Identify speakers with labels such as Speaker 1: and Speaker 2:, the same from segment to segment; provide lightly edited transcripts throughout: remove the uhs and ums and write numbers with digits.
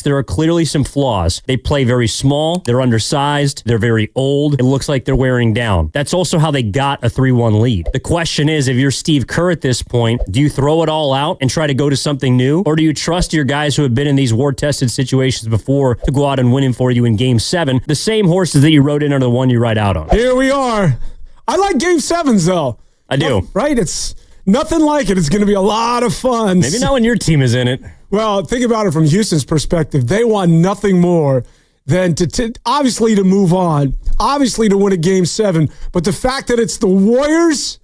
Speaker 1: There are clearly some flaws. They play very small. They're undersized. They're very old. It looks like they're wearing down. That's also how they got a 3-1 lead. The question is, if you're Steve Kerr at this point, do you throw it all out and try to go to something new? Or do you trust your guys who have been in these war-tested situations before to go out and win for you in Game 7? The same horses that you rode in are the one you ride out on.
Speaker 2: Here we are. I like Game 7s, though.
Speaker 1: I do.
Speaker 2: Right? It's nothing like it. It's going to be a lot of fun.
Speaker 1: Maybe not when your team is in it.
Speaker 2: Well, think about it from Houston's perspective. They want nothing more than to obviously to move on, obviously to win a Game 7. But the fact that it's the Warriors,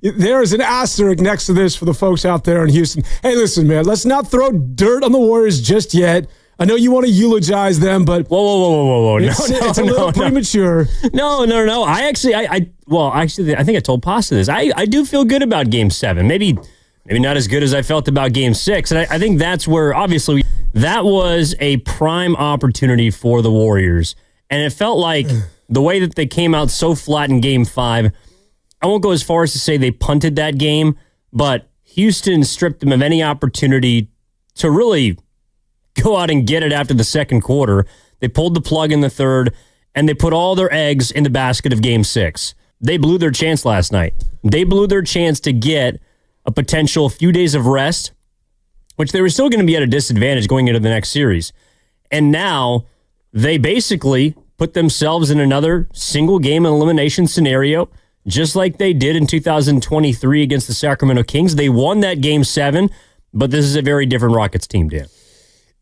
Speaker 2: there is an asterisk next to this for the folks out there in Houston. Hey, listen, man, let's not throw dirt on the Warriors just yet. I know you want to eulogize them, but
Speaker 1: whoa!
Speaker 2: It's a little premature.
Speaker 1: No. I think I told Pasta this. I do feel good about Game 7. Maybe not as good as I felt about Game 6. And I think that's where, obviously, that was a prime opportunity for the Warriors. And it felt like the way that they came out so flat in Game 5, I won't go as far as to say they punted that game, but Houston stripped them of any opportunity to really go out and get it after the second quarter. They pulled the plug in the third, and they put all their eggs in the basket of Game 6. They blew their chance last night. They blew their chance to get a potential few days of rest, which they were still going to be at a disadvantage going into the next series. And now they basically put themselves in another single game elimination scenario, just like they did in 2023 against the Sacramento Kings. They won that Game 7, but this is a very different Rockets team, Dan.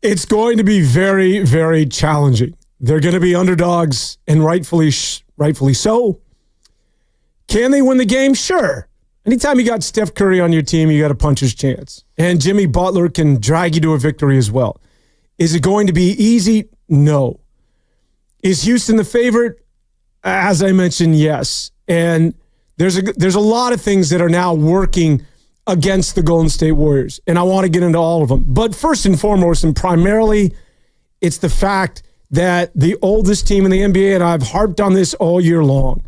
Speaker 2: It's going to be very, very challenging. They're going to be underdogs, and rightfully so. Can they win the game? Sure. Anytime you got Steph Curry on your team, you got a puncher's chance. And Jimmy Butler can drag you to a victory as well. Is it going to be easy? No. Is Houston the favorite? As I mentioned, yes. And there's a lot of things that are now working against the Golden State Warriors, and I want to get into all of them. But first and foremost, and primarily, it's the fact that the oldest team in the NBA, and I've harped on this all year long,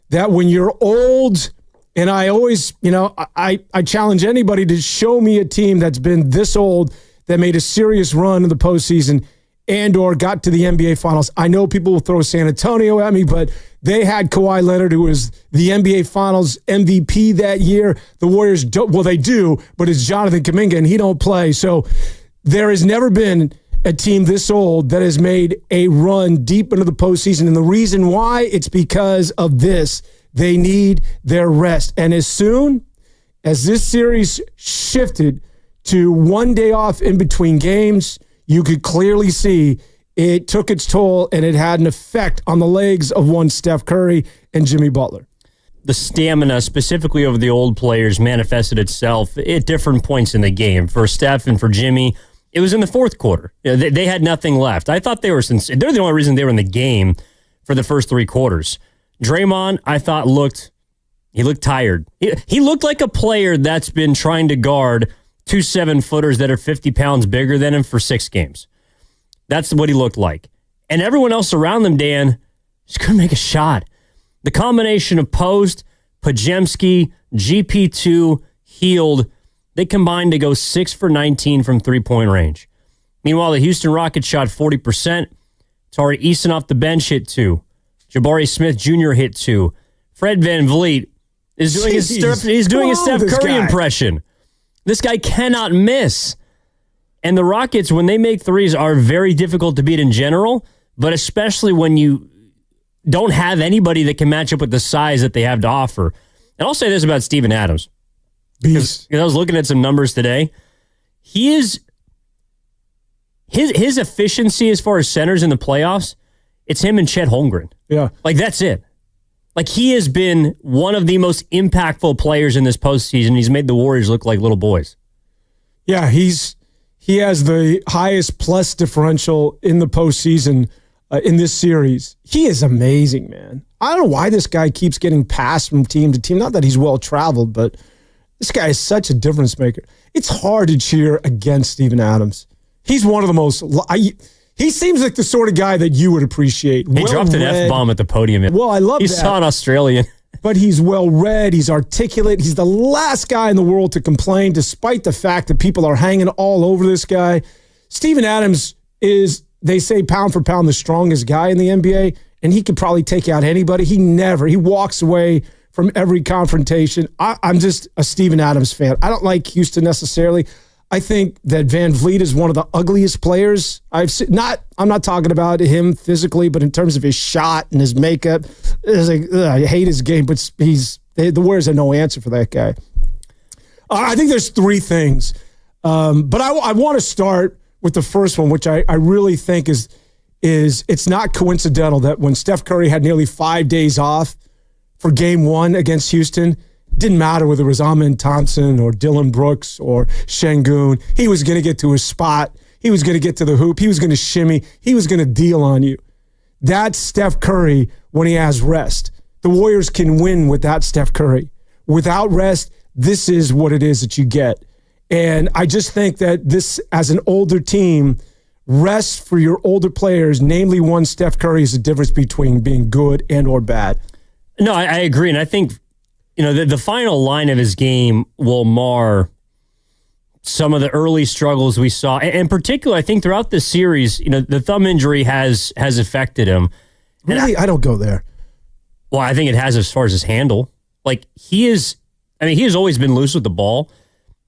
Speaker 2: that when you're old, and I always, I challenge anybody to show me a team that's been this old that made a serious run in the postseason and or got to the NBA Finals. I know people will throw San Antonio at me, but they had Kawhi Leonard, who was the NBA Finals MVP that year. The Warriors don't, well, they do, but it's Jonathan Kuminga, and he don't play. So there has never been a team this old that has made a run deep into the postseason. And the reason why, it's because of this. They need their rest. And as soon as this series shifted to 1 day off in between games, you could clearly see it took its toll, and it had an effect on the legs of one Steph Curry and Jimmy Butler.
Speaker 1: The stamina, specifically over the old players, manifested itself at different points in the game. For Steph and for Jimmy, it was in the fourth quarter. They had nothing left. I thought they're the only reason they were in the game for the first three quarters. Draymond, I thought, looked tired. He looked like a player that's been trying to guard 2 7-footers that are 50 pounds bigger than him for 6 games. That's what he looked like. And everyone else around them, Dan, just couldn't make a shot. The combination of Post, Pajemski, GP2, Hield, they combined to go 6 for 19 from three-point range. Meanwhile, the Houston Rockets shot 40%. Tari Eason off the bench hit 2. Jabari Smith Jr. hit 2. Fred VanVleet is doing a Steph Curry impression. This guy cannot miss. And the Rockets, when they make threes, are very difficult to beat in general, but especially when you don't have anybody that can match up with the size that they have to offer. And I'll say this about Steven Adams. Because I was looking at some numbers today. He is his efficiency as far as centers in the playoffs, it's him and Chet Holmgren.
Speaker 2: Yeah.
Speaker 1: Like, that's it. Like, he has been one of the most impactful players in this postseason. He's made the Warriors look like little boys.
Speaker 2: Yeah, he has the highest plus differential in the postseason in this series. He is amazing, man. I don't know why this guy keeps getting passed from team to team. Not that he's well-traveled, but this guy is such a difference maker. It's hard to cheer against Steven Adams. He's one of the most... He seems like the sort of guy that you would appreciate.
Speaker 1: He dropped an F-bomb at the podium.
Speaker 2: Well, I love that.
Speaker 1: He saw an Australian.
Speaker 2: But he's well-read. He's articulate. He's the last guy in the world to complain, despite the fact that people are hanging all over this guy. Steven Adams is, they say, pound for pound, the strongest guy in the NBA, and he could probably take out anybody. He walks away from every confrontation. I'm just a Steven Adams fan. I don't like Houston necessarily. I think that Van Vliet is one of the ugliest players I've seen. I'm not talking about him physically, but in terms of his shot and his makeup, it's like, I hate his game, but the Warriors have no answer for that guy. I think there's three things, but I want to start with the first one, which I really think is it's not coincidental that when Steph Curry had nearly 5 days off for game one against Houston, didn't matter whether it was Amen Thompson or Dylan Brooks or Şengün. He was going to get to his spot. He was going to get to the hoop. He was going to shimmy. He was going to deal on you. That's Steph Curry when he has rest. The Warriors can win without Steph Curry. Without rest, this is what it is that you get. And I just think that this, as an older team, rest for your older players, namely one Steph Curry, is the difference between being good and or bad.
Speaker 1: No, I agree. And I think, the final line of his game will mar some of the early struggles we saw. And in particular, I think throughout the series, the thumb injury has affected him.
Speaker 2: Really? I don't go there.
Speaker 1: Well, I think it has as far as his handle. Like, he has always been loose with the ball,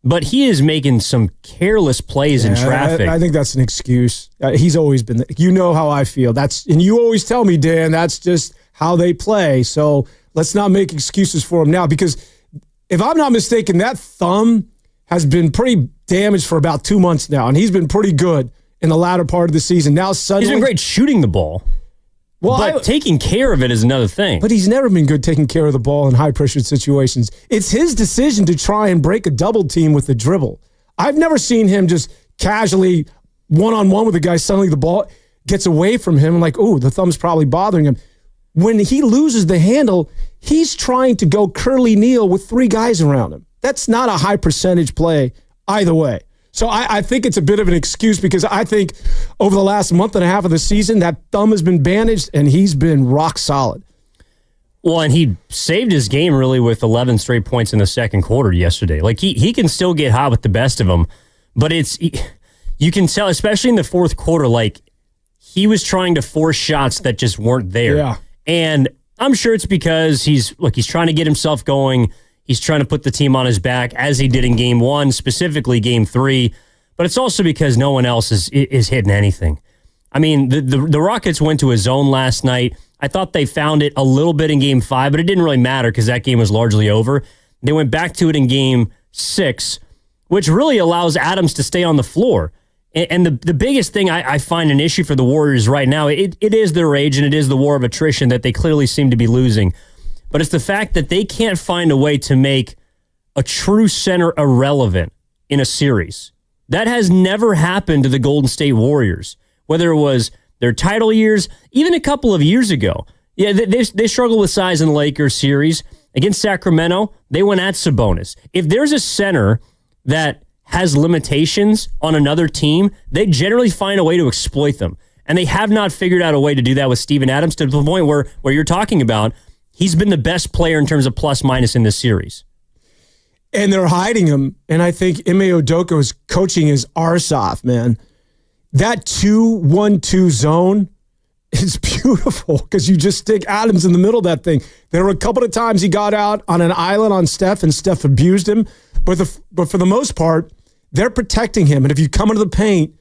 Speaker 1: but he is making some careless plays in traffic.
Speaker 2: I think that's an excuse. He's always been, you know how I feel. And you always tell me, Dan, that's just how they play. So let's not make excuses for him now, because if I'm not mistaken, that thumb has been pretty damaged for about 2 months now, and he's been pretty good in the latter part of the season. Now suddenly,
Speaker 1: he's been great shooting the ball. Well, but taking care of it is another thing.
Speaker 2: But he's never been good taking care of the ball in high-pressure situations. It's his decision to try and break a double team with the dribble. I've never seen him just casually one-on-one with a guy, suddenly the ball gets away from him. I'm like, oh, the thumb's probably bothering him. When he loses the handle, he's trying to go curly kneel with 3 guys around him. That's not a high percentage play either way. So I think it's a bit of an excuse, because I think over the last month and a half of the season, that thumb has been bandaged and he's been rock solid.
Speaker 1: Well, and he saved his game really with 11 straight points in the second quarter yesterday. Like, he can still get hot with the best of them, but you can tell, especially in the fourth quarter, like, he was trying to force shots that just weren't there.
Speaker 2: Yeah.
Speaker 1: And I'm sure it's because he's trying to get himself going. He's trying to put the team on his back, as he did in game one, specifically game 3. But it's also because no one else is hitting anything. I mean, the Rockets went to a zone last night. I thought they found it a little bit in game 5, but it didn't really matter because that game was largely over. They went back to it in game 6, which really allows Adams to stay on the floor. And the biggest thing I find an issue for the Warriors right now, it is their age and it is the war of attrition that they clearly seem to be losing. But it's the fact that they can't find a way to make a true center irrelevant in a series. That has never happened to the Golden State Warriors, whether it was their title years, even a couple of years ago. Yeah, they struggled with size in the Lakers series. Against Sacramento, they went at Sabonis. If there's a center that has limitations on another team, they generally find a way to exploit them. And they have not figured out a way to do that with Steven Adams, to the point where you're talking about he's been the best player in terms of plus-minus in this series.
Speaker 2: And they're hiding him. And I think Ime Udoka is coaching his arse off, man. That 2-1-2 zone is beautiful, because you just stick Adams in the middle of that thing. There were a couple of times he got out on an island on Steph, and Steph abused him. But for the most part, they're protecting him. And if you come into the paint,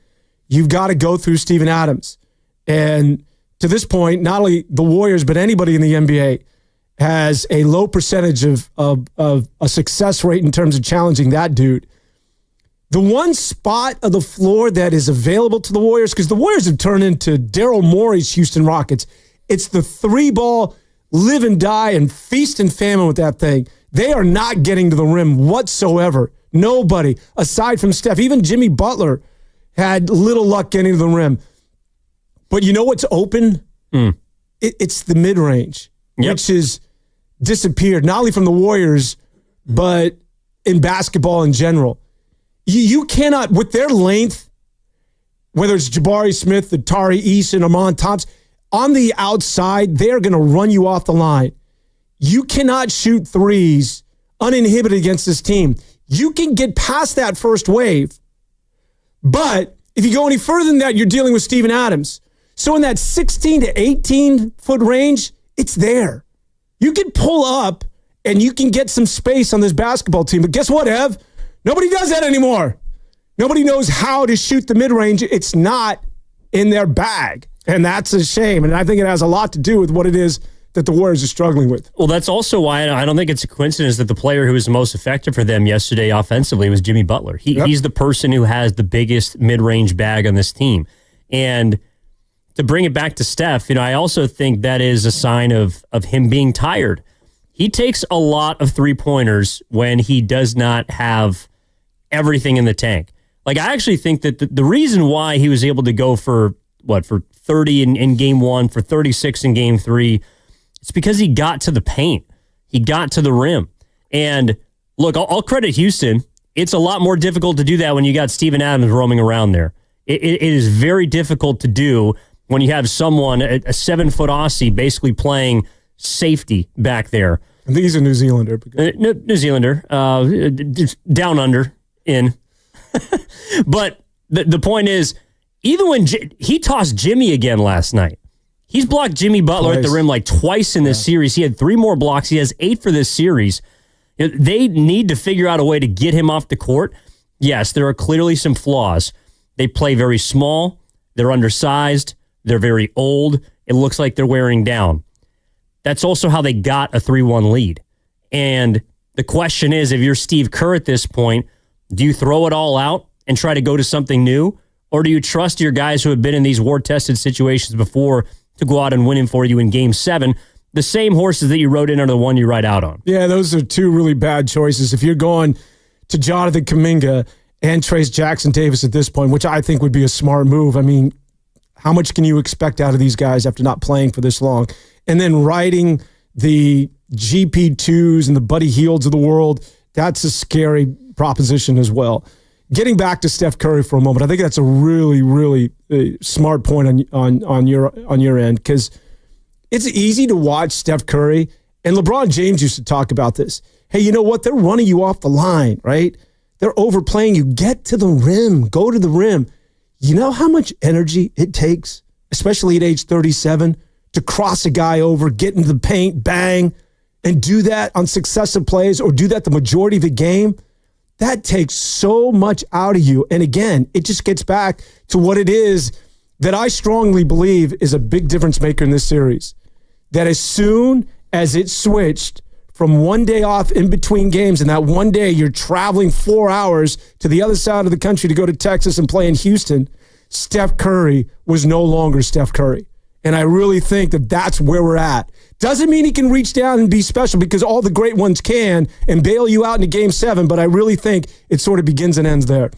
Speaker 2: you've got to go through Steven Adams. And to this point, not only the Warriors, but anybody in the NBA has a low percentage of a success rate in terms of challenging that dude. The one spot of the floor that is available to the Warriors, because the Warriors have turned into Daryl Morey's Houston Rockets, it's the 3-ball, live and die, and feast and famine with that thing. They are not getting to the rim whatsoever. Nobody, aside from Steph. Even Jimmy Butler had little luck getting to the rim. But you know what's open? It's the mid-range, which has disappeared, not only from the Warriors, but in basketball in general. You cannot, with their length, whether it's Jabari Smith, Tari Eason, Amon Thompson, on the outside, they're going to run you off the line. You cannot shoot threes uninhibited against this team. You can get past that first wave, but If you go any further than that, you're dealing with Steven Adams. So in that 16 to 18-foot range, it's there. You can pull up and you can get some space on this basketball team. But guess what, Ev? Nobody does that anymore. Nobody knows how to shoot the mid-range. It's not in their bag. And that's a shame. And I think it has a lot to do with what it is that the Warriors are struggling with.
Speaker 1: Well, that's also why I don't think it's a coincidence that the player who was the most effective for them yesterday offensively was Jimmy Butler. He's the person who has the biggest mid-range bag on this team. And to bring it back to Steph, I also think that is a sign of him being tired. He takes a lot of three-pointers when he does not have everything in the tank. Like, I actually think that the reason why he was able to go for 30 in game one, for 36 in game three, it's because he got to the paint. He got to the rim. And look, I'll credit Houston. It's a lot more difficult to do that when you got Steven Adams roaming around there. It is very difficult to do when you have someone, a 7-foot Aussie, basically playing safety back there.
Speaker 2: I think he's a New Zealander.
Speaker 1: New Zealander, down under, in. But the point is, even when he tossed Jimmy again last night, he's blocked Jimmy Butler at the rim like twice in this series. He had 3 more blocks. He has 8 for this series. They need to figure out a way to get him off the court. Yes, there are clearly some flaws. They play very small. They're undersized. They're very old. It looks like they're wearing down. That's also how they got a 3-1 lead. And the question is, if you're Steve Kerr at this point, do you throw it all out and try to go to something new? Or do you trust your guys who have been in these war-tested situations before to go out and win him for you in Game 7? The same horses that you rode in are the one you ride out on.
Speaker 2: Yeah, those are 2 really bad choices. If you're going to Jonathan Kuminga and Trace Jackson-Davis at this point, which I think would be a smart move. I mean, how much can you expect out of these guys after not playing for this long? And then riding the GP2s and the Buddy Hields of the world, that's a scary proposition as well. Getting back to Steph Curry for a moment, I think that's a really, really smart point on your end, because it's easy to watch Steph Curry, and LeBron James used to talk about this. Hey, you know what? They're running you off the line, right? They're overplaying you. Get to the rim. Go to the rim. You know how much energy it takes, especially at age 37, to cross a guy over, get into the paint, bang, and do that on successive plays, or do that the majority of the game? That takes so much out of you. And again, it just gets back to what it is that I strongly believe is a big difference maker in this series. That as soon as it switched from one day off in between games, and that one day you're traveling 4 hours to the other side of the country to go to Texas and play in Houston, Steph Curry was no longer Steph Curry. And I really think that that's where we're at. Doesn't mean he can reach down and be special, because all the great ones can and bail you out into Game 7, but I really think it sort of begins and ends there.